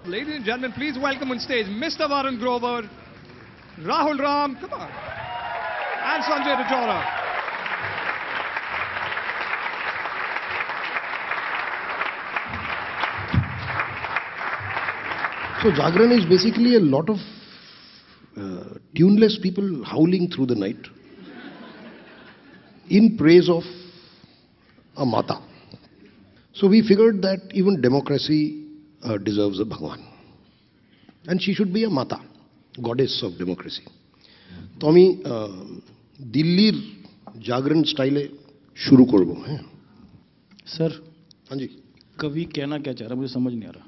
Ladies and gentlemen, please welcome on stage Mr. Varun Grover, Rahul Ram, come on, and Sanjay Rajoura. So Jagran is basically a lot of tuneless people howling through the night in praise of a Mata. So we figured that even democracy deserves a Bhagwan. And she should be a Mata, goddess of democracy. तो আমি दिल्लीर जागरण स्टाइले शुरू करबो हैं sir. हाँ जी। कवि कहना क्या चाह रहा मुझे समझ नहीं आ रहा।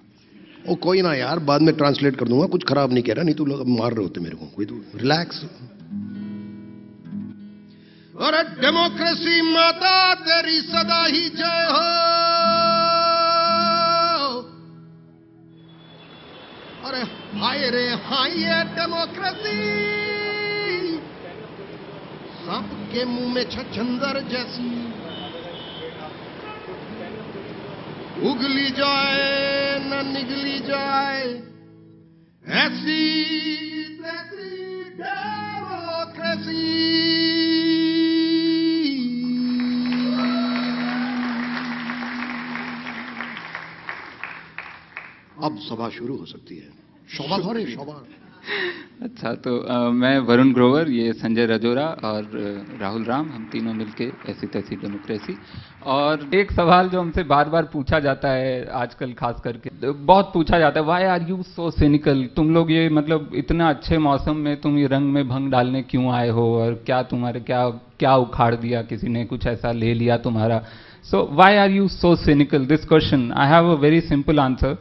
ओ कोई ना यार, बाद में ट्रांसलेट कर दूंगा, कुछ खराब नहीं कह रहा, नहीं तो लोग मार रहे होते मेरे को, कोई तो रिलैक्स। अरे डेमोक्रेसी माता तेरी सदा ही जय हो, अरे हाय रे हाय डेमोक्रेसी, सबके मुंह में छछंदर जैसी उगली जाए न निगली जाए, ऐसी तैसी डेमोक्रेसी। अब सभा शुरू हो सकती है। शोभा थोड़े शोभा। अच्छा, तो मैं वरुण ग्रोवर, ये संजय रजोरा और राहुल राम, हम तीनों मिलके ऐसी तैसी डेमोक्रेसी। और एक सवाल जो हमसे बार बार पूछा जाता है आजकल, खास करके बहुत पूछा जाता है, why are you so cynical? तुम लोग ये मतलब इतना अच्छे मौसम में तुम ये रंग में भंग डालने क्यों आए हो, और क्या तुम्हारे क्या उखाड़ दिया किसी ने, कुछ ऐसा ले लिया तुम्हारा? So why are you so cynical? This question I have a very simple answer.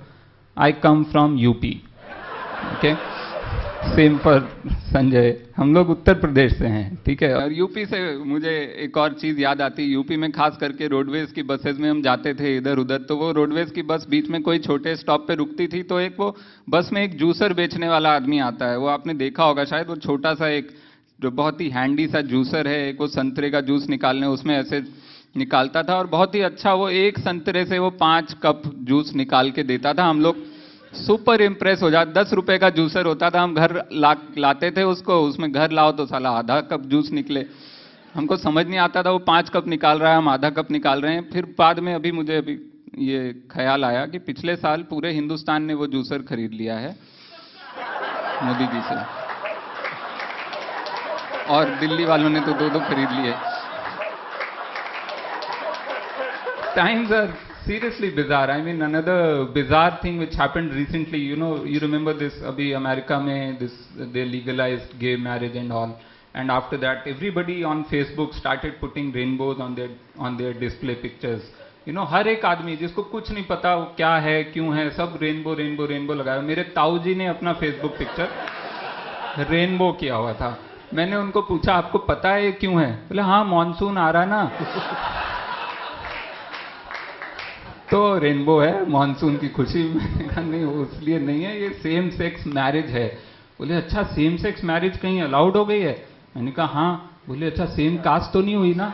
I come from UP. Okay, same for Sanjay, हम लोग उत्तर प्रदेश से हैं, ठीक है। और यूपी से मुझे एक और चीज़ याद आती है, यूपी में खास करके रोडवेज की बसेज में हम जाते थे इधर उधर, तो वो रोडवेज की बस बीच में कोई छोटे स्टॉप पे रुकती थी, तो एक वो बस में एक जूसर बेचने वाला आदमी आता है, वो आपने देखा होगा शायद, वो छोटा सा एक जो बहुत ही हैंडी सा जूसर है, एक वो संतरे का जूस निकालने उसमें ऐसे निकालता था, और बहुत ही अच्छा वो एक संतरे से वो 5 कप जूस निकाल के देता था। हम लोग सुपर इम्प्रेस हो जाते। 10 रुपए का जूसर होता था, हम घर लाते थे उसको, उसमें घर लाओ तो साला आधा कप जूस निकले। हमको समझ नहीं आता था वो 5 कप निकाल रहा है, हम आधा कप निकाल रहे हैं। फिर बाद में मुझे ये ख्याल आया कि पिछले साल पूरे हिंदुस्तान ने वो जूसर खरीद लिया है मोदी जी से, और दिल्ली वालों ने तो 2-2 खरीद लिए। Times are seriously bizarre. I mean, another bizarre thing which happened recently, you know, you remember this, abhi America mein they legalized gay marriage and all, and after that everybody on Facebook started putting rainbows on their display pictures. You know, हर एक आदमी जिसको कुछ नहीं पता वो क्या है क्यों है, सब रेनबो रेनबो रेनबो लगाया। मेरे ताऊ जी ने अपना फेसबुक पिक्चर रेनबो किया हुआ था। मैंने उनको पूछा आपको पता है ये क्यों है? बोले हाँ, मॉनसून आ रहा ना तो रेनबो है, मॉनसून की खुशी में। नहीं, वो इसलिए नहीं है, ये सेम सेक्स मैरिज है। बोले अच्छा, सेम सेक्स मैरिज कहीं अलाउड हो गई है? मैंने कहा हाँ। बोले अच्छा, सेम कास्ट तो नहीं हुई ना?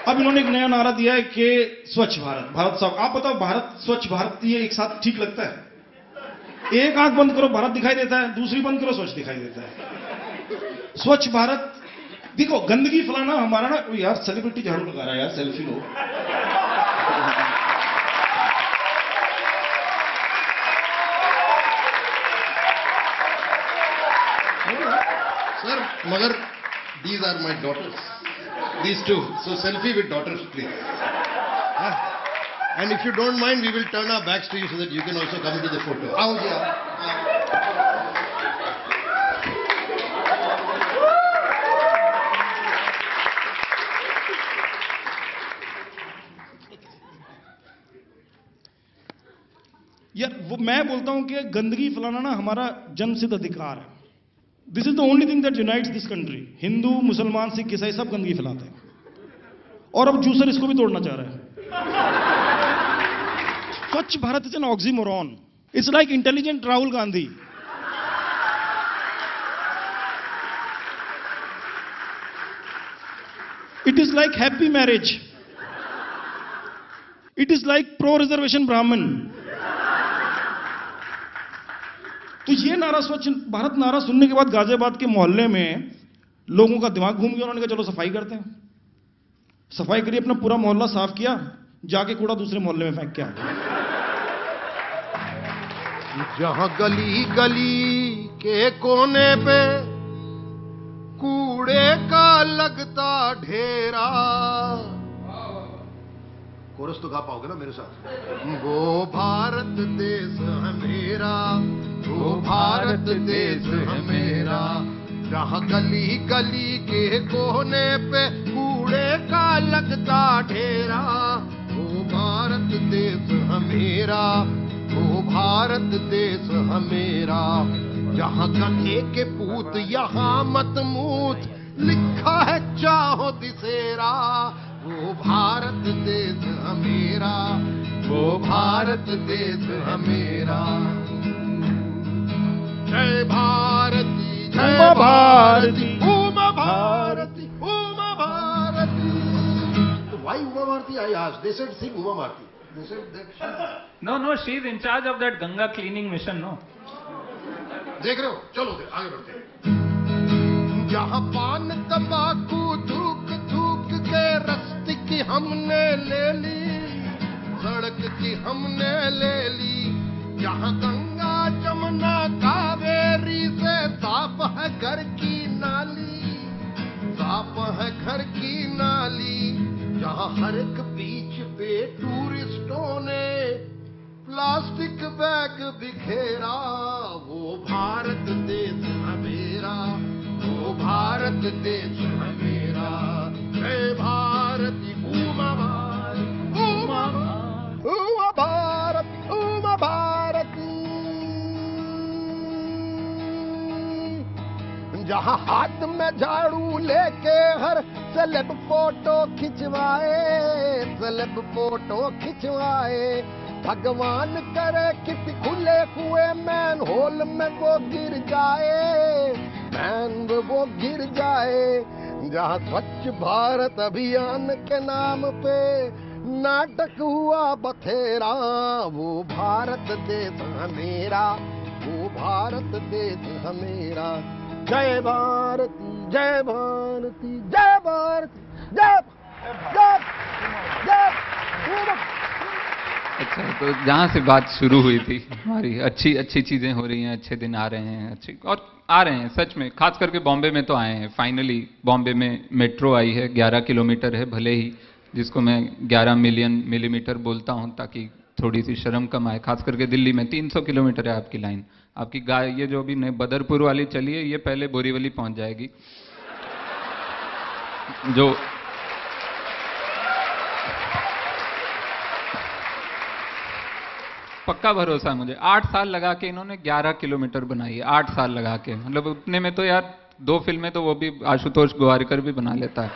अब इन्होंने एक नया नारा दिया है कि स्वच्छ भारत, भारत साफ। आप बताओ, भारत स्वच्छ भारत ये एक साथ ठीक लगता है? एक आंख बंद करो भारत दिखाई देता है, दूसरी बंद करो स्वच्छ दिखाई देता है। स्वच्छ भारत देखो, गंदगी फलाना हमारा ना, यार सेलिब्रिटी झाड़ू लगा रहा है यार, सेल्फी लो। सर मगर these are my daughters, these two, so selfie with daughters please. And if you don't mind, we will turn our backs to you so that you can also come into the photo. आओ जी आओ। यार वो मैं बोलता हूं कि गंदगी फैलाना ना हमारा जन्मसिद्ध अधिकार है। This is the only thing that unites this country. Hindu, मुसलमान, सिख, ईसाई सब गंदगी फैलाते हैं, और अब जूसर इसको भी तोड़ना चाह रहा है। स्वच्छ Bharat is an oxymoron. It's like intelligent Rahul Gandhi. It is like happy marriage. It is like pro reservation ब्राह्मण। तो ये नारा स्वच्छ भारत नारा सुनने के बाद गाजियाबाद के मोहल्ले में लोगों का दिमाग घूम गया। उन्होंने कहा चलो सफाई करते हैं। सफाई करी, अपना पूरा मोहल्ला साफ किया, जाके कूड़ा दूसरे मोहल्ले में फेंक के आ गया। जहां गली गली के कोने पे कूड़े का लगता ढेरा, कोरस तो गा पाओगे ना मेरे साथ। वो भारत देश है मेरा, वो भारत देश है मेरा। जहां गली गली के कोने पे कूड़े का लगता ढेरा, वो भारत देश है मेरा, वो भारत देश है मेरा। जहां गधे के पूत यहाँ मत मूत, लिखा है चाहो दिसेरा, वो भारत देश है मेरा, वो भारत देश है मेरा। जय भारती जय भारती उमा भारती उमा भारती। तो why Uma Bharati? I asked. They said sing Uma Bharati. They said that. No, she is in charge of that Ganga cleaning mission, no? देख रहे हो, चलो आगे बढ़ते हैं। जहां पान तंबाकू थूक थूक के रस्ते की हमने ले ली, सड़क की हमने ले ली। जहां गंगा जमुना कावेरी से साफ है घर की नाली, साफ है घर की नाली। जहां हर एक बीच पे टूरिस्टों ने प्लास्टिक बैग बिखेरा, वो भारत देश है मेरा, वो भारत देश है मेरा। जय भारती उमा भारती उमा भारती उमा भारती उमा भारती। जहां हाथ में झाड़ू लेके हर सेलेब फोटो खिंचवाए, सेलेब फोटो खिंचवाए। भगवान करे किसी खुले कुएं मैन होल में वो गिर जाए, मैन वो गिर जाए। जहां स्वच्छ भारत अभियान के नाम पे नाटक हुआ बथेरा, वो भारत देश है मेरा, वो भारत देश है मेरा। जय भारती जय भारती जय भारती जय जय जय। अच्छा, तो जहाँ से बात शुरू हुई थी हमारी, अच्छी अच्छी चीज़ें हो रही हैं, अच्छे दिन आ रहे हैं, अच्छे और आ रहे हैं सच में। खास करके बॉम्बे में तो आए हैं फाइनली। बॉम्बे में मेट्रो आई है, 11 किलोमीटर है, भले ही जिसको मैं 11 मिलियन मिलीमीटर बोलता हूँ ताकि थोड़ी सी शर्म कम आए। खास करके दिल्ली में 300 किलोमीटर है आपकी लाइन। आपकी गाय ये जो अभी नई बदरपुर वाली चली है, ये पहले बोरीवली पहुँच जाएगी। जो पक्का भरोसा है मुझे। 8 साल लगा के इन्होंने 11 किलोमीटर बनाई है, 8 साल लगा के। मतलब उतने में तो यार 2 फिल्में तो वो भी आशुतोष गोवारिकर भी बना लेता है।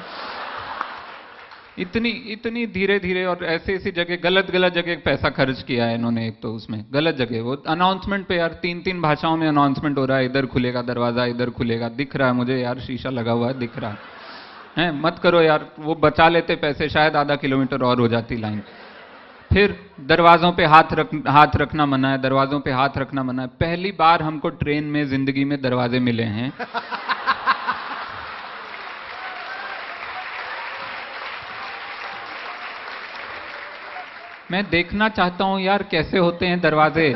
इतनी धीरे धीरे और ऐसी जगह गलत जगह पैसा खर्च किया है इन्होंने। एक तो उसमें गलत जगह, वो अनाउंसमेंट पे यार 3 भाषाओं में अनाउंसमेंट हो रहा है, इधर खुलेगा दरवाजा, इधर खुलेगा, दिख रहा है मुझे यार, शीशा लगा हुआ है, दिख रहा है। मत करो यार, वो बचा लेते पैसे, शायद आधा किलोमीटर और हो जाती लाइन। फिर दरवाजों पे हाथ रखना मना है, दरवाजों पे हाथ रखना मना है। पहली बार हमको ट्रेन में जिंदगी में दरवाजे मिले हैं। मैं देखना चाहता हूं यार कैसे होते हैं दरवाजे।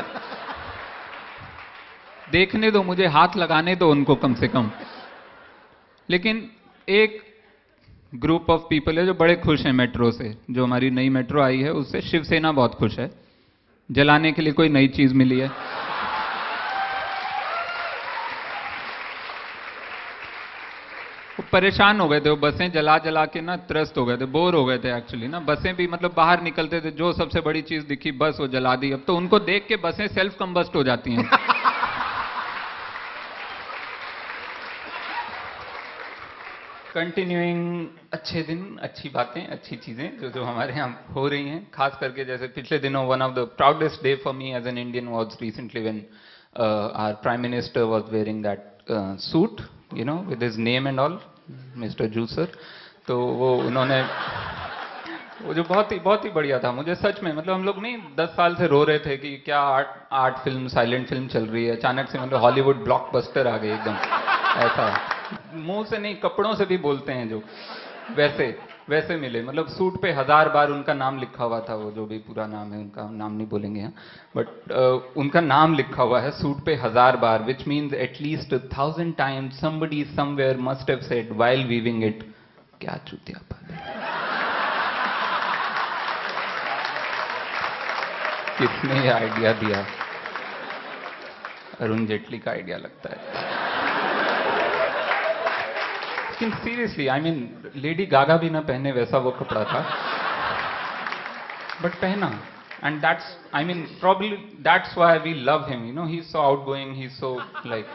देखने दो मुझे, हाथ लगाने दो उनको कम से कम। लेकिन एक ग्रुप ऑफ पीपल है जो बड़े खुश हैं मेट्रो से। जो हमारी नई मेट्रो आई है उससे शिवसेना बहुत खुश है। जलाने के लिए कोई नई चीज मिली है। वो परेशान हो गए थे, वो बसें जला जला के ना त्रस्त हो गए थे, बोर हो गए थे एक्चुअली ना। बसें भी मतलब बाहर निकलते थे, जो सबसे बड़ी चीज दिखी बस वो जला दी। अब तो उनको देख के बसें सेल्फ कंबस्ट हो जाती हैं। कंटिन्यूइंग अच्छे दिन, अच्छी बातें, अच्छी चीजें जो हमारे यहाँ हो रही हैं। खास करके जैसे पिछले दिनों one of the proudest day for me as an Indian was recently when our prime minister was wearing that suit, you know, with his name and all, mister juicer. तो वो उन्होंने वो जो बहुत ही बढ़िया था। मुझे सच में मतलब हम लोग नहीं 10 साल से रो रहे थे कि क्या आर्ट फिल्म, साइलेंट फिल्म चल रही है, अचानक से मतलब हॉलीवुड ब्लॉकबस्टर आ गई एकदम। ऐसा मुंह से नहीं कपड़ों से भी बोलते हैं जो, वैसे मिले। मतलब सूट पे 1000 बार उनका नाम लिखा हुआ था, वो जो भी पूरा नाम है उनका नाम नहीं बोलेंगे यहाँ, बट उनका नाम लिखा हुआ है सूट पे 1000 बार, which means at least 1000 times somebody somewhere must have said while weaving it, क्या चूतिया पन है। किसने ये आइडिया दिया? अरुण जेटली का आइडिया लगता है। लेकिन seriously I mean lady Gaga भी ना पहने वैसा वो कपड़ा था, बट पहना, and that's I mean probably that's why we love him, you know, he is so outgoing, he is so like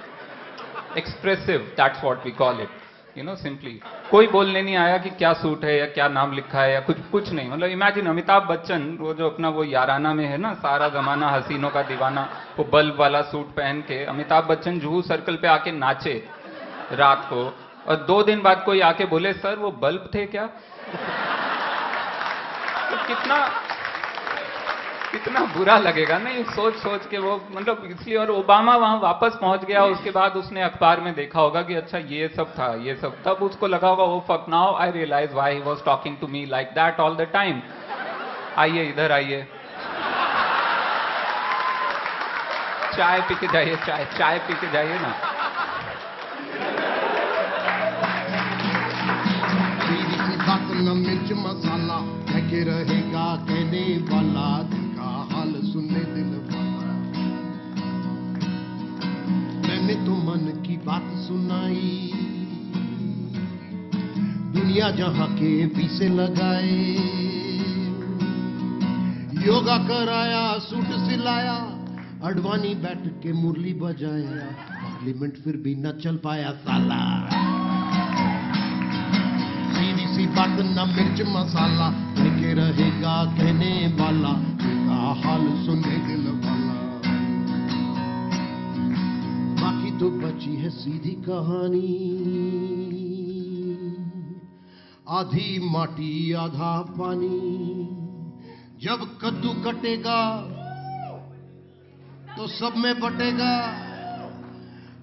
expressive, that's what we call it, you know, simply. कोई बोलने नहीं आया कि क्या सूट है या क्या नाम लिखा है या कुछ नहीं। मतलब इमेजिन अमिताभ बच्चन वो जो अपना वो याराना में है ना, सारा जमाना हसीनों का दीवाना, वो बल्ब वाला सूट पहन के अमिताभ बच्चन जुहू सर्कल पे आके नाचे रात को, और 2 दिन बाद कोई आके बोले सर वो बल्ब थे क्या? तो कितना बुरा लगेगा नहीं, सोच के वो, मतलब इसलिए। और ओबामा वहां वापस पहुंच गया, उसके बाद उसने अखबार में देखा होगा कि अच्छा ये सब था, ये सब, तब उसको लगा होगा वो fuck, now I realise why he was talking to me like that all the time. आइए इधर आइए, चाय पी के जाइए, चाय पी के जाइए ना। न मिर्च मसाला के रहेगा कहने वाला, का हाल सुनने दिल वाला। मैंने तो मन की बात सुनाई, दुनिया जहां के पीछे लगाए, योगा कराया, सूट सिलाया, अडवाणी बैठ के मुरली बजाया, पार्लियामेंट फिर भी न चल पाया साला। सी बात न मिर्च मसाला लेके रहेगा कहने वाला, का हाल सुने दिल वाला। बाकी तो बची है सीधी कहानी, आधी माटी आधा पानी। जब कद्दू कटेगा तो सब में बटेगा,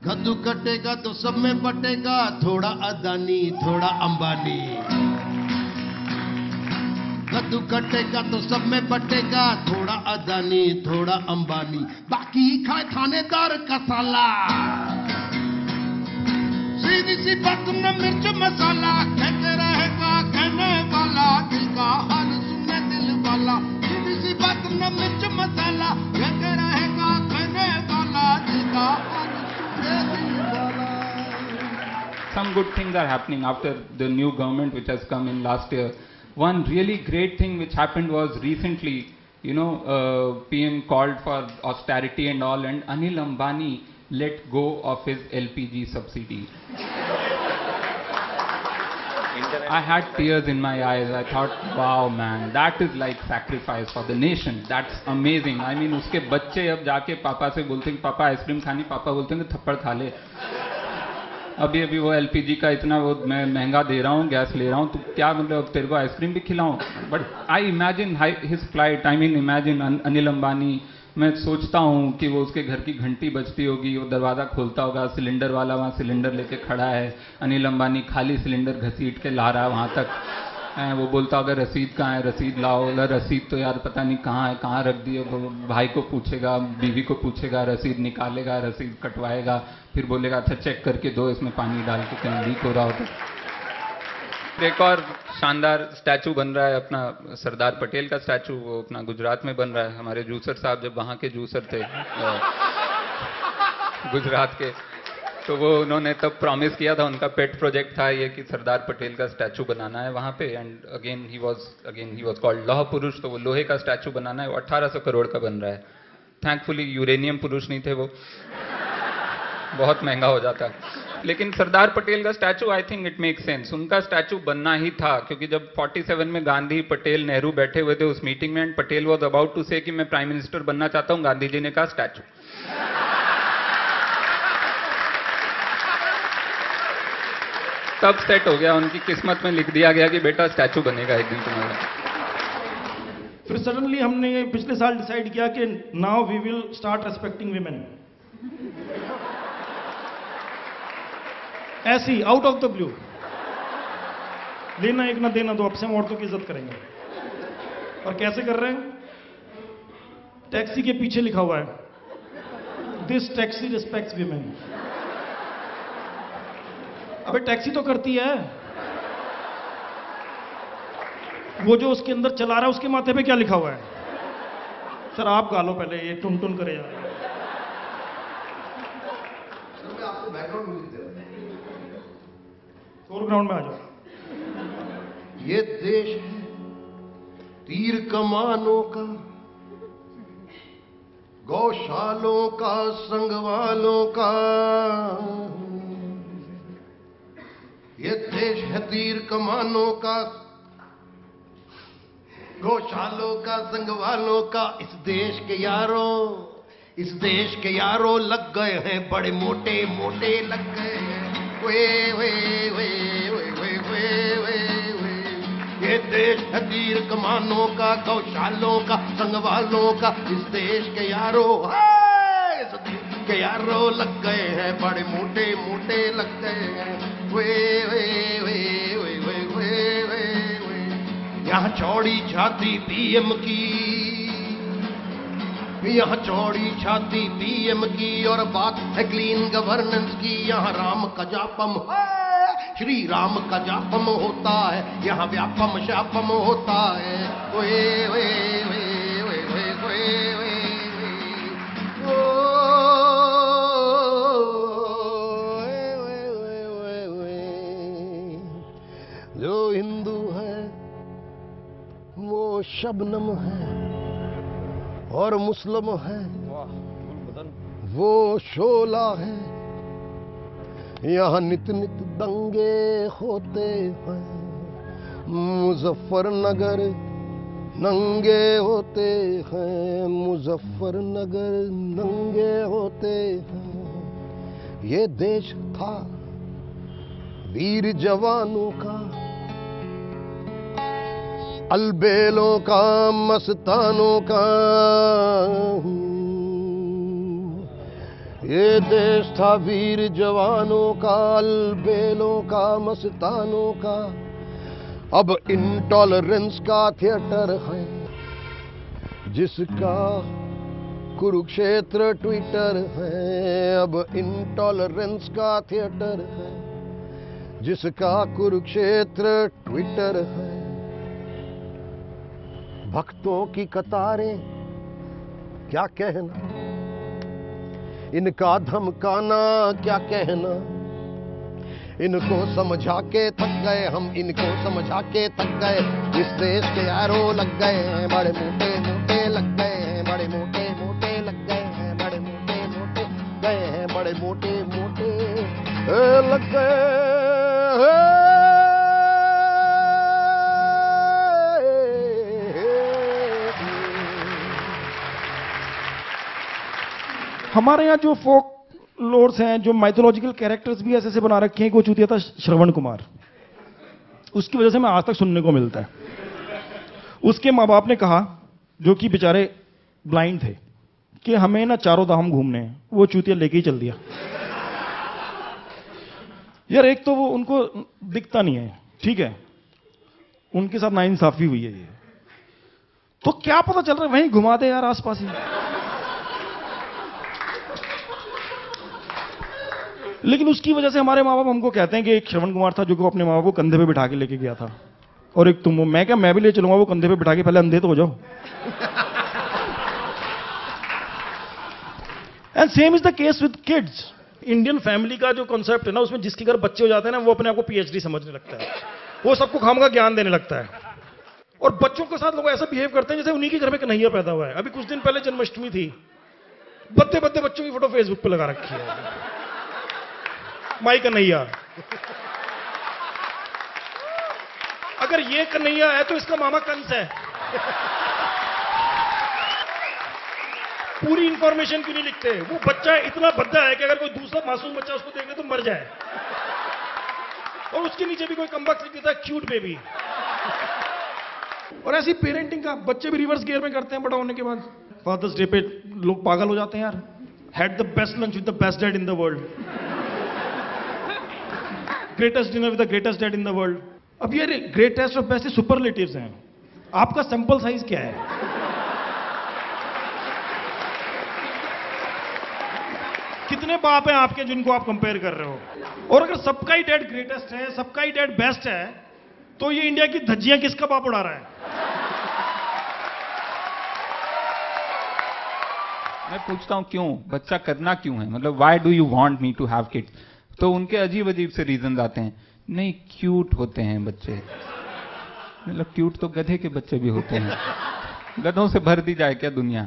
कद्दू कटेगा तो सब में बटेगा, थोड़ा अदानी थोड़ा अंबानी। कद्दू कटेगा तो सब में बटेगा, थोड़ा अदानी थोड़ा अंबानी, बाकी खाए थानेदार का साला। सीधी सी बात न मिर्च मसाला, कहते रहेगा कहने वाला, दिल का हाल सुने दिल वाला। सीधी सी बात न मिर्च मसाला, कहते रहेगा कहने वाला, दिल का हाल सुने दिल वाला। Some good things are happening after the new government which has come in last year. One really great thing which happened was recently, you know, PM called for austerity and all, and Anil Ambani let go of his LPG subsidy. I had tears in my eyes. I thought, wow man, that is like sacrifice for the nation. That's amazing. I mean, उसके बच्चे अब जाके पापा से बोलते हैं कि पापा आइसक्रीम खानी, पापा बोलते हैं कि थप्पड़ खा ले। अभी वो एलपीजी का इतना वो मैं महंगा दे रहा हूँ, गैस ले रहा हूँ, तो क्या मतलब तेरे को आइसक्रीम भी खिलाऊं? But I imagine his flight, I mean imagine Anil Ambani. मैं सोचता हूँ कि वो उसके घर की घंटी बजती होगी, वो दरवाज़ा खोलता होगा, सिलेंडर वाला वहाँ सिलेंडर लेके खड़ा है, अनिल अंबानी खाली सिलेंडर घसीट के ला रहा है वहाँ तक। वो बोलता होगा रसीद कहाँ है, रसीद लाओ। बोला रसीद तो यार पता नहीं कहाँ है, कहाँ रख दी है। भाई को पूछेगा, बीवी को पूछेगा, रसीद निकालेगा, रसीद कटवाएगा, फिर बोलेगा अच्छा चेक करके दो, इसमें पानी डाल के कहीं लीक हो रहा हो तो। एक और शानदार स्टैचू बन रहा है अपना सरदार पटेल का स्टैचू, वो अपना गुजरात में बन रहा है। हमारे जूसर साहब जब वहाँ के जूसर थे गुजरात के, तो वो उन्होंने तब प्रॉमिस किया था, उनका पेट प्रोजेक्ट था ये कि सरदार पटेल का स्टैचू बनाना है वहाँ पे। And again he was called लौह पुरुष, तो वो लोहे का स्टैचू बनाना है, वो 1800 करोड़ का बन रहा है। थैंकफुली यूरेनियम पुरुष नहीं थे वो, बहुत महंगा हो जाता। लेकिन सरदार पटेल का statue I think it make sense, उनका स्टैचू बनना ही था, क्योंकि जब 47 में गांधी पटेल नेहरू बैठे हुए थे उस मीटिंग में, and Patel was about to say कि मैं प्राइम मिनिस्टर बनना चाहता हूं, गांधी जी ने कहा स्टैचू। तब सेट हो गया, उनकी किस्मत में लिख दिया गया कि बेटा स्टैचू बनेगा एक दिन तुम्हारा। फिर सडनली हमने पिछले साल डिसाइड किया कि now we will start respecting women. ऐसी आउट ऑफ द ब्लू, लेना एक ना देना दो, अब से हम औरतों की इज्जत करेंगे। और कैसे कर रहे हैं? टैक्सी के पीछे लिखा हुआ है, दिस टैक्सी रिस्पेक्ट्स विमेन। अबे टैक्सी तो करती है, वो जो उसके अंदर चला रहा है उसके माथे पे क्या लिखा हुआ है? सर आप गा लो पहले, ये टुन टुन करे जा रहा है। फोरग्राउंड में आ जाओ। ये देश है तीर कमानों का, गौशालों का, संगवालों का। ये देश है तीर कमानों का, गौशालों का, संगवालों का। इस देश के यारों, इस देश के यारों लग गए हैं बड़े मोटे मोटे, लग गए हैं वे वे वे वे वे वे वे वे। ये देश है तीर कमानों का, गौशालों का, संगवालों का। इस देश के यारों, इस देश के यारों लग गए हैं बड़े मोटे मोटे, लग गए हैं वे वे वे वे वे वे वे वे। यहाँ चौड़ी छाती पीएम की, यहाँ चौड़ी छाती पीएम की, और बात है क्लीन गवर्नेंस की। यहाँ राम का जापम है, श्री राम का जापम होता है, यहाँ व्यापम शापम होता है। वे वे वे वे वे वे वे वे वे वे। जो हिंदू है वो शबनम है, और मुस्लिम है वो शोला है। यहाँ नित नित दंगे होते हैं, मुजफ्फरनगर नंगे होते हैं, मुजफ्फरनगर नंगे होते हैं। ये देश था वीर जवानों का, अलबेलों का, मस्तानों का। ये देश था वीर जवानों का, अलबेलों का, मस्तानों का। अब इंटॉलरेंस का थिएटर है, जिसका कुरुक्षेत्र ट्विटर है। अब इंटॉलरेंस का थिएटर है, जिसका कुरुक्षेत्र ट्विटर है। भक्तों की कतारें क्या कहना, इनका धमकाना क्या कहना। इनको समझा के थक गए हम, इनको समझा के थक गए। इस देश के यारों लग गए हैं बड़े मोटे मोटे, लग गए हैं बड़े मोटे मोटे, लग गए हैं बड़े मोटे मोटे, गए हैं बड़े मोटे मोटे, लग गए हैं। हमारे यहाँ जो फोक लोर्स हैं, जो माइथोलॉजिकल कैरेक्टर्स भी ऐसे ऐसे बना रखे हैं कि वो चूतिया था श्रवण कुमार। उसकी वजह से मैं आज तक सुनने को मिलता है। उसके माँ बाप ने कहा, जो कि बेचारे ब्लाइंड थे, कि हमें ना चारों धाम घूमने हैं। वो चूतिया लेके ही चल दिया। यार एक तो वो उनको दिखता नहीं है, ठीक है, उनके साथ नाइंसाफी हुई है ये, तो क्या पता चल रहा है, वहीं घुमा दे यार आसपास ही। लेकिन उसकी वजह से हमारे माँ बाप हमको कहते हैं कि एक श्रवण कुमार था जो को अपने माँ बाप को कंधे पे बिठा के लेके गया था, और एक तुम। मैं क्या, मैं भी ले चलूंगा वो कंधे पे बिठा के, पहले अंधे तो हो जाओ। And same is the case with kids. Indian family का जो कॉन्सेप्ट है ना, उसमें जिसके घर बच्चे हो जाते हैं ना, वो अपने आप को पीएचडी समझने लगता है, वो सबको खामखा ज्ञान देने लगता है। और बच्चों के साथ लोग ऐसा बिहेव करते हैं जैसे उन्हीं के घर में कन्हैया पैदा हुआ है। अभी कुछ दिन पहले जन्माष्टमी थी, बद्दे बद्दे बच्चों की फोटो फेसबुक पे लगा रखी है, माई कन्हैया। अगर ये कन्हैया है तो इसका मामा कंस है। पूरी इंफॉर्मेशन क्यों नहीं लिखते? वो बच्चा इतना भद्दा है कि अगर कोई दूसरा मासूम बच्चा उसको देख ले तो मर जाए। और उसके नीचे भी कोई कमबख्त लिख देता है, क्यूट बेबी। और ऐसी पेरेंटिंग का बच्चे भी रिवर्स गियर में करते हैं बड़ा होने के बाद। फादर्स डे पे लोग पागल हो जाते हैं यार, had the best lunch with the best dad in the world, greatest dinner with the greatest dad in the world. अब ये ग्रेटेस्ट और बेस्ट सुपरलेटिव्स हैं, आपका सैंपल साइज क्या है? कितने बाप हैं आपके जिनको आप कंपेयर कर रहे हो? और अगर सबका ही डैड ग्रेटेस्ट है, सबका ही डैड बेस्ट है, तो ये इंडिया की धज्जियां किसका बाप उड़ा रहा है? मैं पूछता हूँ क्यों, बच्चा करना क्यों है, मतलब why do you want me to have kids? तो उनके अजीब अजीब से रीजंस आते हैं। नहीं, क्यूट होते हैं बच्चे। मतलब क्यूट तो गधे के बच्चे भी होते हैं, गधों से भर दी जाए क्या दुनिया?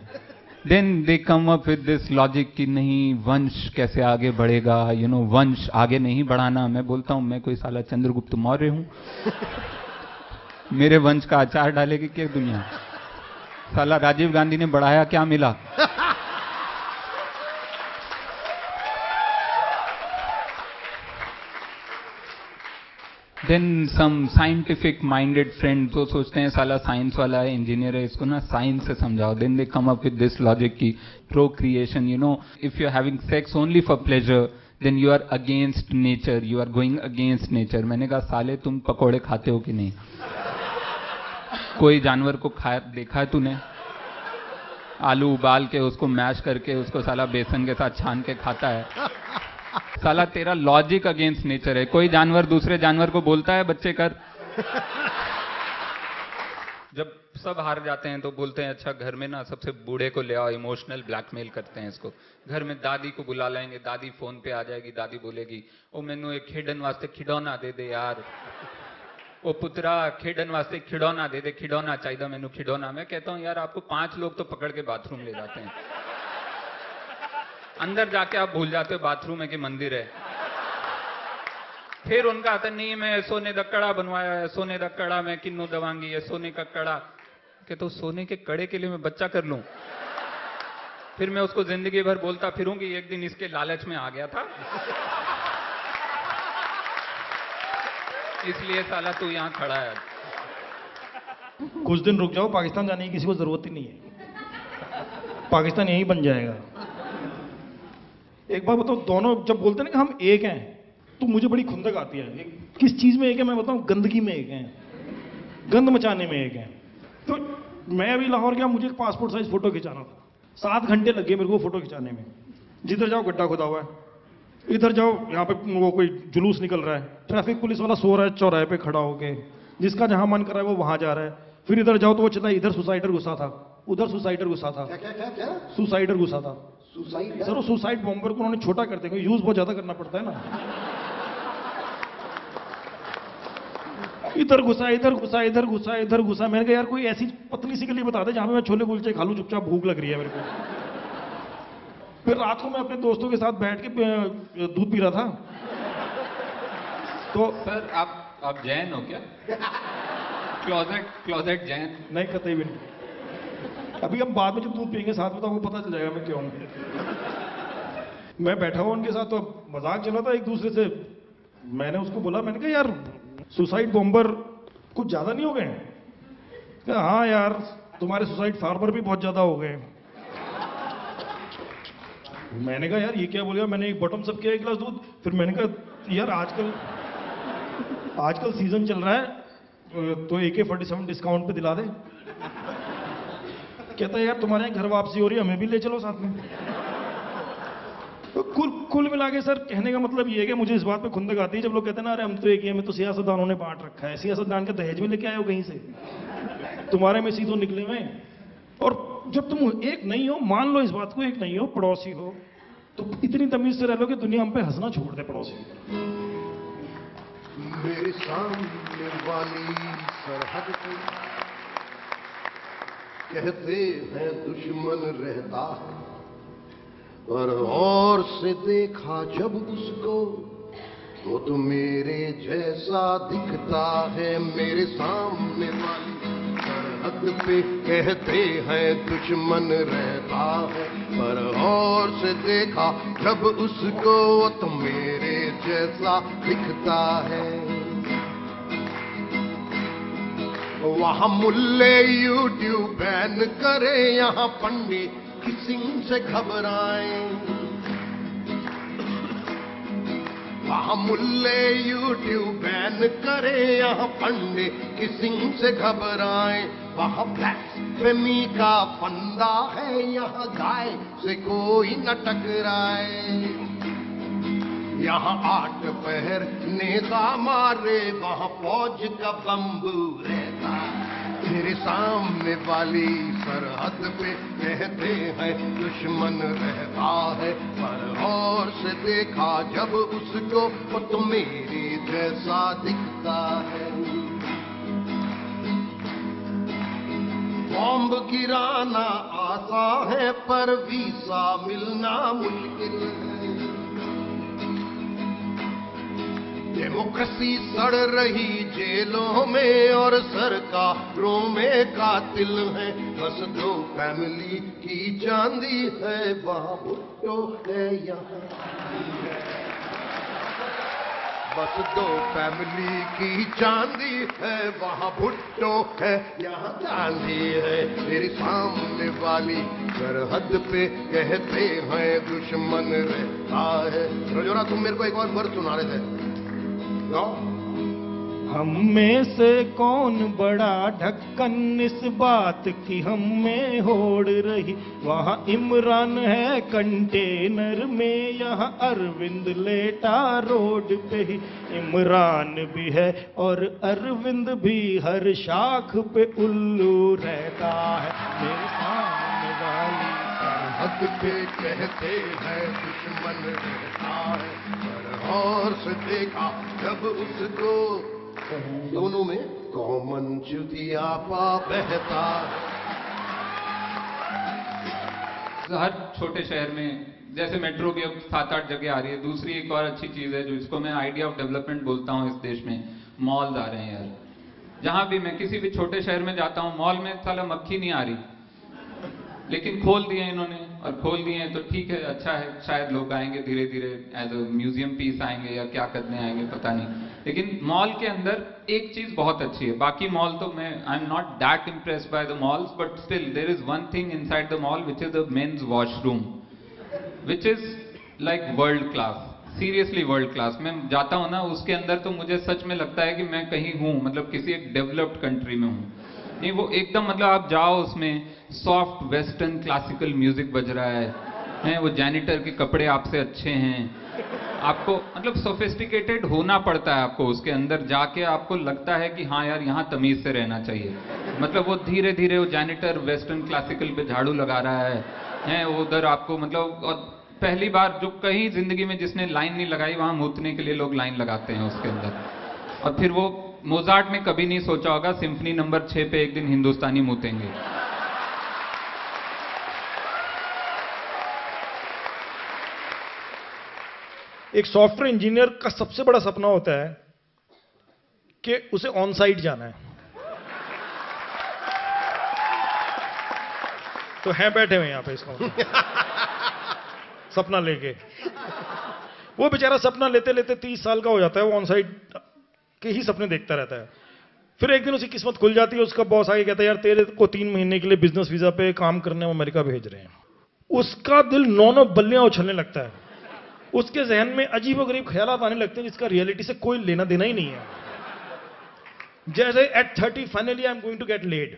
Then they come up with this logic कि नहीं, वंश कैसे आगे बढ़ेगा, वंश आगे नहीं बढ़ाना। मैं बोलता हूं, मैं कोई साला चंद्रगुप्त मौर्य हूं? मेरे वंश का अचार डालेगी क्या दुनिया? साला राजीव गांधी ने बढ़ाया, क्या मिला? Then some scientific minded friend तो सोचते हैं साला साइंस वाला है, इंजीनियर है, इसको ना साइंस से समझाओ। Then they come up with this logic की procreation, if you are having sex only for pleasure then you are against nature, you are going against nature. मैंने कहा साले तुम पकोड़े खाते हो कि नहीं? कोई जानवर को खाया देखा है तूने? आलू उबाल के उसको मैश करके उसको साला बेसन के साथ छान के खाता है। साला तेरा लॉजिक अगेंस्ट नेचर है। कोई जानवर दूसरे जानवर को बोलता है बच्चे कर? जब सब हार जाते हैं तो बोलते हैं अच्छा घर में ना सबसे बूढ़े को ले आओ, इमोशनल ब्लैकमेल करते हैं इसको। घर में दादी को बुला लेंगे, दादी फोन पे आ जाएगी, दादी बोलेगी ओ मैनू एक खेडन वास्ते खिडौना दे दे यार, ओ पुत्रा खेडन वास्ते खिडौना दे दे, खिडौना चाहिए मैनू खिडौना। मैं कहता हूं यार आपको 5 लोग तो पकड़ के बाथरूम ले जाते हैं, अंदर जाके आप भूल जाते हो बाथरूम है कि मंदिर है। फिर उनका आता नहीं मैं सोने का कड़ा बनवाया है, सोने का कड़ा मैं किन्नू दवांगी, ये सोने का कड़ा के तो सोने के कड़े के लिए मैं बच्चा कर लूं? फिर मैं उसको जिंदगी भर बोलता फिरूंगी एक दिन इसके लालच में आ गया था, इसलिए साला तू यहां खड़ा है। कुछ दिन रुक जाओ, पाकिस्तान जाने की किसी को जरूरत ही नहीं है, पाकिस्तान यही बन जाएगा। एक बार बताओ, दोनों जब बोलते हैं ना कि हम एक हैं, तो मुझे बड़ी खुंदक आती है। किस चीज में एक है मैं बताऊं? गंदगी में एक है, गंद मचाने में एक है। तो मैं अभी लाहौर गया, मुझे एक पासपोर्ट साइज फोटो खिंचाना था, 7 घंटे लगे मेरे को फोटो खिंचाने में। जिधर जाओ गड्ढा खुदा हुआ है, इधर जाओ यहाँ पे वो कोई जुलूस निकल रहा है, ट्रैफिक पुलिस वाला सो रहा है चौराहे पे खड़ा होके, जिसका जहां मन कर रहा है वो वहां जा रहा है। फिर इधर जाओ तो वो चला इधर सुसाइडर घुसा था, उधर सुसाइडर घुसा था। क्या? सुसाइडर घुसा था। सुसाइड सर, वो सुसाइड बॉम्बर को उन्होंने छोटा कर दिया, यूज बहुत ज्यादा करना पड़ता है ना। इधर घुसा, इधर घुसा, इधर घुसा, इधर घुसा। मैंने कहा यार कोई ऐसी पतली सी गली बता दे जहां पे मैं छोले कुलचे खा लूं, चुपचाप भूख लग रही है मेरे को। फिर रात को मैं अपने दोस्तों के साथ बैठ के दूध पी रहा था। तो सर आप जैन हो क्या? क्लोजेट जैन? नहीं, कतई भी नहीं। अभी हम बाद में जब दूध पियेंगे साथ में तो आपको पता चल जाएगा मैं क्यों हूं। मैं बैठा हुआ उनके साथ, तो मजाक चला था एक दूसरे से। मैंने उसको बोला, मैंने कहा यार सुसाइड बॉम्बर कुछ ज्यादा नहीं हो गए? हाँ यार तुम्हारे सुसाइड फार्मर भी बहुत ज्यादा हो गए। मैंने कहा यार ये क्या बोल गया? मैंने एक बॉटम सब किया, 1 गिलास दूध। फिर मैंने कहा यार आजकल सीजन चल रहा है तो AK-47 डिस्काउंट पे दिला दे। कहता है यार तुम्हारे यहाँ घर वापसी हो रही है, हमें भी ले चलो साथ में। तो कुल मिला के सर कहने का मतलब ये है कि मुझे इस बात पे खुंदक आती है जब लोग कहते हैं ना अरे हम तो एक ही, हमें तो सियासतदानों ने बांट रखा है। सियासतदान का दहेज में लेके आए हो कहीं से, तुम्हारे में सीधो निकले हुए। और जब तुम एक नहीं हो, मान लो इस बात को, एक नहीं हो, पड़ोसी हो, तो इतनी तमीज से रह लो कि दुनिया हम पे हंसना छोड़ दे पड़ोसी। मेरे सामने वाली सरहद पे कहते हैं दुश्मन रहता है, पर और से देखा जब उसको वो तो मेरे जैसा दिखता है। मेरे सामने वाली सरहद पे कहते हैं दुश्मन रहता है, पर और से देखा जब उसको वो तो मेरे जैसा दिखता है। वहां मुल्ले यूट्यूब बैन करे, यहाँ पंडित किसिंग से घबराए। वहां मुल्ले यूट्यूब बैन करे, यहाँ पंडित किसिंग से घबराए। वहां ब्लैस्फेमी का फंदा है, यहाँ गाय से कोई न टकराए। यहाँ 8 पहर नेता मारे, वहां फौज का बम्बू रहता। मेरे सामने वाली सरहद पे कहते हैं दुश्मन रहता है, पर और से देखा जब उसको वो तो मेरे जैसा दिखता है। बॉम्ब गिराना आसान है, पर वीसा मिलना मुश्किल है। डेमोक्रेसी सड़ रही जेलों में और सरकारों में कातिल है। बस 2 फैमिली की चांदी है, वहां भुट्टो है यहाँ। बस 2 फैमिली की चांदी है, वहां भुट्टो है, यहाँ चांदी है। मेरे सामने वाली सरहद पे कहते हैं दुश्मन रहता है। रजोरा तुम मेरे को एक और वर्ड सुना रहे थे। हम में से कौन बड़ा ढक्कन इस बात की हम में होड़ रही। वहाँ इमरान है कंटेनर में, यहाँ अरविंद लेटा रोड पे ही। इमरान भी है और अरविंद भी, हर शाख पे उल्लू रहता है। मेरे सामने वाली सरहद पे कहते हैं दुश्मन रहता है, पर और से देखा जब उसको दोनों में कॉमन चुतिया पा बहता। हर छोटे शहर में जैसे मेट्रो भी अब 7-8 जगह आ रही है। दूसरी एक और अच्छी चीज है जो इसको मैं आइडिया ऑफ डेवलपमेंट बोलता हूँ इस देश में, मॉल्स आ रहे हैं यार। जहां भी मैं किसी भी छोटे शहर में जाता हूँ, मॉल में साला मक्खी नहीं आ रही, लेकिन खोल दिए इन्होंने। और खोल दिए हैं तो ठीक है, अच्छा है, शायद लोग आएंगे धीरे धीरे, एज अ म्यूजियम पीस आएंगे या क्या करने आएंगे पता नहीं। लेकिन मॉल के अंदर एक चीज बहुत अच्छी है। बाकी मॉल तो मैं I am not that impressed by the malls, but still there is one thing inside the mall which is the men's washroom, which is like world class, seriously world class. मैं जाता हूं ना उसके अंदर तो मुझे सच में लगता है कि मैं कहीं हूं, मतलब किसी एक डेवलप्ड कंट्री में हूं। नहीं, वो एकदम मतलब आप जाओ उसमें सॉफ्ट वेस्टर्न क्लासिकल म्यूजिक बज रहा है, वो जैनिटर के कपड़े आपसे अच्छे हैं, आपको मतलब सोफिस्टिकेटेड होना पड़ता है आपको उसके अंदर जाके। आपको लगता है कि हाँ यार यहाँ तमीज से रहना चाहिए। मतलब वो धीरे धीरे वो जैनिटर वेस्टर्न क्लासिकल पे झाड़ू लगा रहा है वो उधर आपको मतलब। और पहली बार जो कहीं जिंदगी में जिसने लाइन नहीं लगाई, वहां मूतने के लिए लोग लाइन लगाते हैं उसके अंदर। और फिर वो मोजार्ट ने कभी नहीं सोचा होगा सिम्फनी नंबर 6 पे एक दिन हिंदुस्तानी मूतेंगे। एक सॉफ्टवेयर इंजीनियर का सबसे बड़ा सपना होता है कि उसे ऑन साइट जाना है। तो हैं बैठे हुए यहां पे इसको सपना लेके। वो बेचारा सपना लेते लेते 30 साल का हो जाता है, वो ऑन साइट के ही सपने देखता रहता है। फिर एक दिन उसकी किस्मत खुल जाती है, उसका बॉस आगे कहता है यार तेरे को 3 महीने के लिए बिजनेस वीजा पे काम करने वो अमेरिका भेज रहे हैं। उसका दिल 9 बल्लियां उछलने लगता है। उसके जहन में अजीबोगरीब ख्यालात आने लगते हैं जिसका रियलिटी से कोई लेना देना ही नहीं है। जैसे at 30 finally I am going to get laid.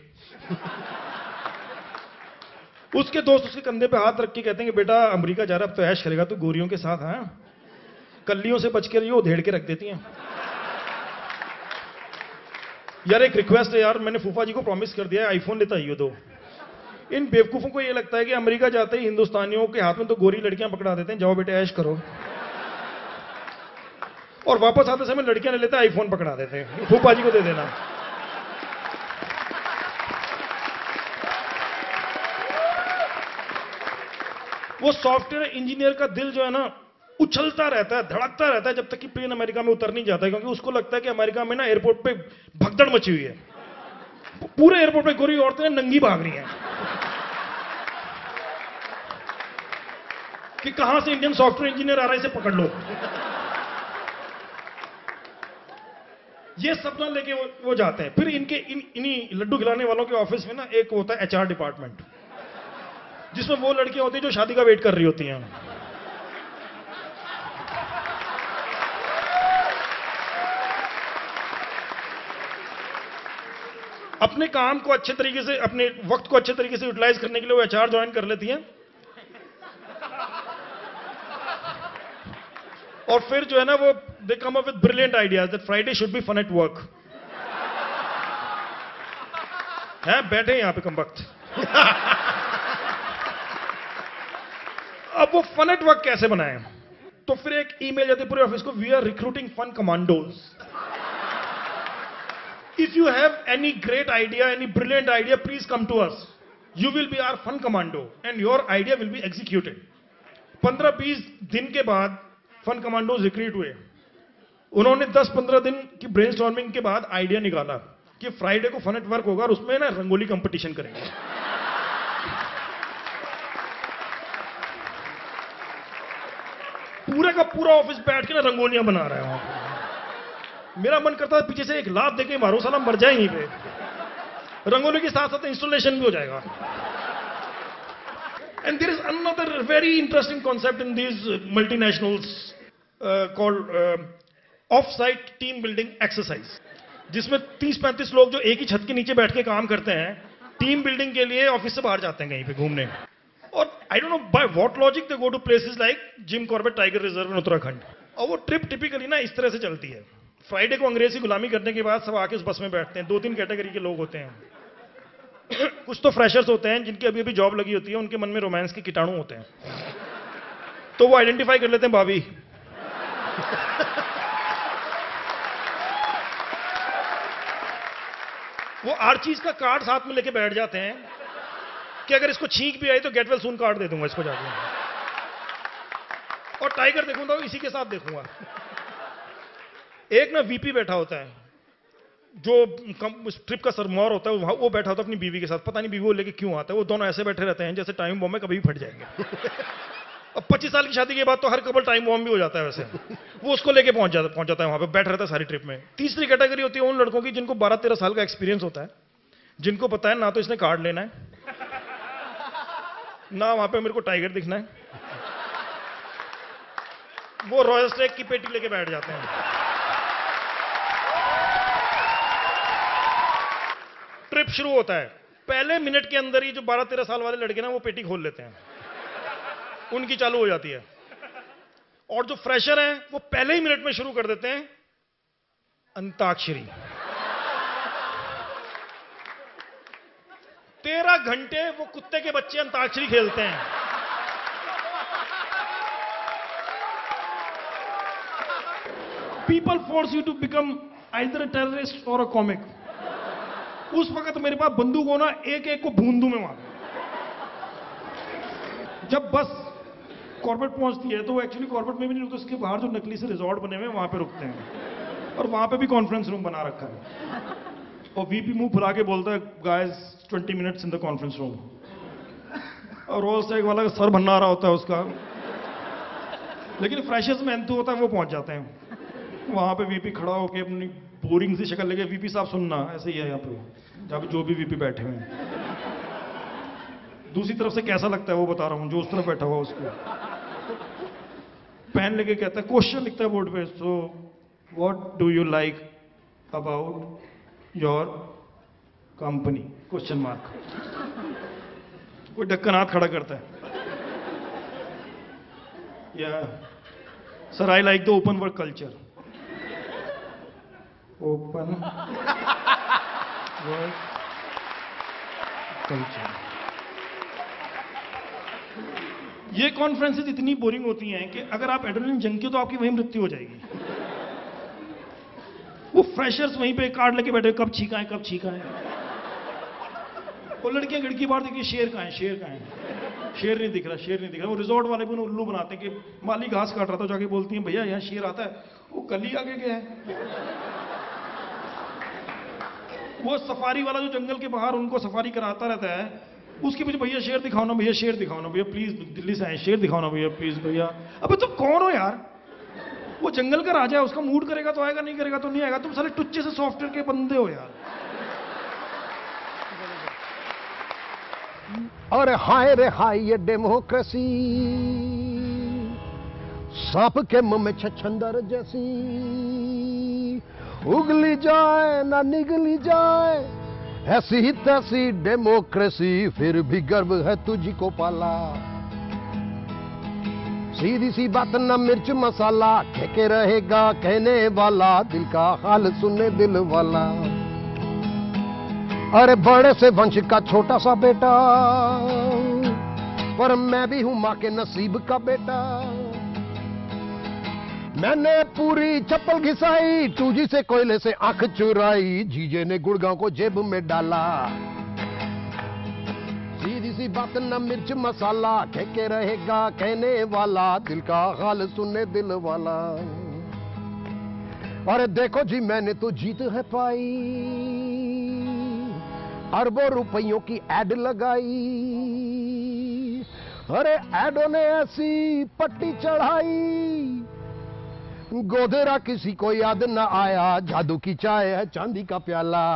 उसके दोस्त उसके कंधे पे हाथ रख के कहते हैं कि बेटा अमेरिका जा रहा, अब तो ऐश करेगा तू गोरियों के साथ। हाँ, कल्लियों से बच के रहियो, धेड़ के रख देती हैं। यार एक रिक्वेस्ट है यार, मैंने फूफा जी को प्रॉमिस कर दिया है आईफोन लेता आइयो 2। इन बेवकूफों को ये लगता है कि अमेरिका जाते ही हिंदुस्तानियों के हाथ में तो गोरी लड़कियां पकड़ा देते हैं, जाओ बेटे ऐश करो, और वापस आते समय लड़कियां ले लेते हैं आईफोन पकड़ा देते हैं, फूफा जी को दे देना। वो सॉफ्टवेयर इंजीनियर का दिल जो है ना उछलता रहता है, धड़कता रहता है जब तक कि प्लेन अमेरिका में उतर नहीं जाता है, क्योंकि उसको लगता है कि अमेरिका में ना एयरपोर्ट पे भगदड़ मची हुई है। पूरे एयरपोर्ट पे गोरी औरतें नंगी भाग रही हैं कि कहां से इंडियन सॉफ्टवेयर इंजीनियर आ रहा है, इसे पकड़ लो। ये सपना लेके वो जाते हैं। फिर इनके इन्हीं लड्डू खिलाने वालों के ऑफिस में ना एक होता है एचआर डिपार्टमेंट, जिसमें वो लड़कियां होती हैं जो शादी का वेट कर रही होती हैं। अपने काम को अच्छे तरीके से, अपने वक्त को अच्छे तरीके से यूटिलाइज करने के लिए वो एचआर ज्वाइन कर लेती हैं, और फिर जो है ना वो they come up with brilliant ideas that Friday should be fun at work. हैं बैठे यहां पे कमबख्त। अब वो फन एट वर्क कैसे बनाएं? तो फिर एक ईमेल जाती है पूरे ऑफिस को, we are recruiting fun commandos. If you have any great idea, any brilliant idea, please come to us. You will be our fun commando and your idea will be executed. 15-20 दिन के बाद fun commandos recruit हुए। उन्होंने 10-15 दिन की brainstorming के बाद idea निकाला कि फ्राइडे को फन एट वर्क होगा और उसमें ना रंगोली कंपटीशन करेंगे। पूरा का पूरा ऑफिस बैठ के ना रंगोलियां बना रहा है वहां पे। मेरा मन करता है पीछे से एक लात देके मारो, साला मर जाए यहीं पे। रंगोली के साथ साथ इंस्टॉलेशन भी हो जाएगा। And there is another very interesting concept in these multinationals called off site team building exercise, जिसमें 30-35 लोग जो एक ही छत के नीचे बैठ के काम करते हैं, टीम बिल्डिंग के लिए ऑफिस से बाहर जाते हैं कहीं पे घूमने। और I don't know by what logic they go to places like Jim Corbett tiger reserve in Uttarakhand. और वो ट्रिप टिपिकली ना इस तरह से चलती है। फ्राइडे को अंग्रेजी गुलामी करने के बाद सब आके उस बस में बैठते हैं। 2-3 कैटेगरी के लोग होते हैं। कुछ तो फ्रेशर्स होते हैं जिनकी अभी अभी जॉब लगी होती है, उनके मन में रोमांस के कीटाणु होते हैं, तो वो आइडेंटिफाई कर लेते हैं भाभी। वो हर चीज का कार्ड साथ में लेके बैठ जाते हैं कि अगर इसको छींक भी आई तो गेट वेल सून कार्ड दे दूंगा इसको जाके, और टाइगर देखूंगा इसी के साथ देखूंगा। एक ना वीपी बैठा होता है जो ट्रिप का सरमौर होता है, वो बैठा होता है अपनी बीवी के साथ। पता नहीं बीवी वो लेके क्यों आता है। वो दोनों ऐसे बैठे रहते हैं जैसे टाइम बॉम्ब में कभी भी फट जाएंगे। अब 25 साल की शादी के बाद तो हर कपल टाइम बॉम्ब भी हो जाता है वैसे। वो उसको लेके पहुंच जाता है वहां पे, बैठ रहता है सारी ट्रिप में। तीसरी कैटेगरी होती है उन लड़कों की जिनको 12-13 साल का एक्सपीरियंस होता है, जिनको पता है ना तो इसने कार्ड लेना है, ना वहां पे मेरे को टाइगर दिखना है। वो रॉयल स्टेक की पेटी लेके बैठ जाते हैं। ट्रिप शुरू होता है, पहले मिनट के अंदर ही जो 12-13 साल वाले लड़के ना वो पेटी खोल लेते हैं, उनकी चालू हो जाती है। और जो फ्रेशर हैं वो पहले ही मिनट में शुरू कर देते हैं अंताक्षरी। 13 घंटे वो कुत्ते के बच्चे अंताक्षरी खेलते हैं। People force you to become either a terrorist और अ कॉमिक। उस वक्त मेरे पास बंदूक होना, एक एक को भून दूं मैं वहां। जब बस कॉर्बेट पहुंचती है तो वो एक्चुअली कॉर्बेट में भी नहीं रुकते, उसके बाहर जो नकली से रिजॉर्ट बने हुए हैं वहां पे रुकते हैं, और वहां पे भी कॉन्फ्रेंस रूम बना रखा है। और वीपी मुंह फुला के बोलता है, guys 20 minutes in the conference room. और रोज एक वाला सर भन्ना रहा होता है उसका, लेकिन फ्रेशर्स में एंथू होता है, वो पहुंच जाते हैं वहां पे। वीपी खड़ा होकर अपनी बोरिंग सी शक्ल लेके, वीपी साहब सुनना, ऐसे ही है यहाँ पे जहाँ पे जो भी वीपी बैठे हुए हैं। दूसरी तरफ से कैसा लगता है वो बता रहा हूँ, जो उस तरफ बैठा हुआ उसको पेन लेके कहता है, क्वेश्चन लिखता है बोर्ड पे, so what do you like about your company, question mark. कोई ढक्कन हाथ खड़ा करता है, या sir I like the open work culture. Open work culture. ये कॉन्फ्रेंसेस इतनी बोरिंग होती हैं कि अगर आप एड्रेनलिन जंकी हो तो आपकी वहीं मृत्यु हो जाएगी। वो फ्रेशर्स वहीं पे कार्ड लेके बैठे, कब छीका है, कब छीका है। वो लड़कियां खिड़की बाहर देखिए, शेर कहाँ है, शेर कहाँ है, शेर नहीं दिख रहा, शेर नहीं दिख रहा। वो रिजॉर्ट वाले भी उन्हें उल्लू बनाते हैं कि माली घास काट रहा था, जाके बोलती हैं भैया यहाँ शेर आता है, वो कल ही आगे गया है। वो सफारी वाला जो जंगल के बाहर उनको सफारी कराता रहता है, उसके पीछे भैया शेर दिखाओ ना, भैया शेर दिखाओ ना, भैया प्लीज दिल्ली से आए, शेर दिखाओ ना भैया प्लीज भैया। अबे तुम कौन हो यार? वो जंगल का राजा है, उसका मूड करेगा तो आएगा, नहीं करेगा तो नहीं आएगा। तुम साले टुच्चे से सॉफ्टवेयर के बंदे हो यार। अरे हाय रे हाय ये डेमोक्रेसी, सांप के मुंह में छछंदर जैसी, उगली जाए ना निगली जाए, ऐसी ही तैसी डेमोक्रेसी, फिर भी गर्व है तुझी को पाला। सीधी सी बात ना मिर्च मसाला, ठेके रहेगा कहने वाला, दिल का हाल सुने दिल वाला। अरे बड़े से वंश का छोटा सा बेटा, पर मैं भी हूं मां के नसीब का बेटा। मैंने पूरी चप्पल घिसाई, 2G से कोयले से आंख चुराई, जीजे ने गुड़गांव को जेब में डाला। सीधी सी बात न मिर्च मसाला, ठेके रहेगा कहने वाला, दिल का हाल सुने दिल वाला। अरे देखो जी मैंने तो जीत है पाई, अरबों रुपयों की एड लगाई। अरे एडों ने ऐसी पट्टी चढ़ाई, गोधरा किसी को याद न आया, जादू की चाय है चांदी का प्याला।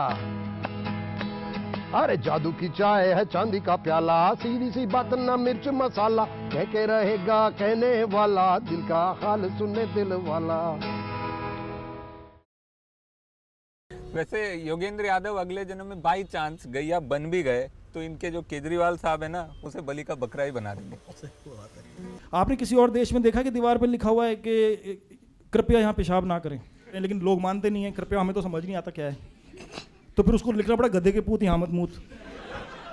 अरे जादू की चाय है चांदी का प्याला, सीधी सी बात ना मिर्च मसाला, कह के रहेगा कहने वाला, दिल का हाल सुने दिल वाला। वैसे योगेंद्र यादव अगले जन्म में बाई चांस गैया बन भी गए तो इनके जो केजरीवाल साहब है ना, उसे बलि का बकरा ही बना देंगे। आपने किसी और देश में देखा कि दीवार पर लिखा हुआ है कि कृपया यहाँ पेशाब ना करें, लेकिन लोग मानते नहीं है। कृपया हमें तो समझ नहीं आता क्या है, तो फिर उसको लिखना पड़ा गधे के पूत यहाँ मत मूत।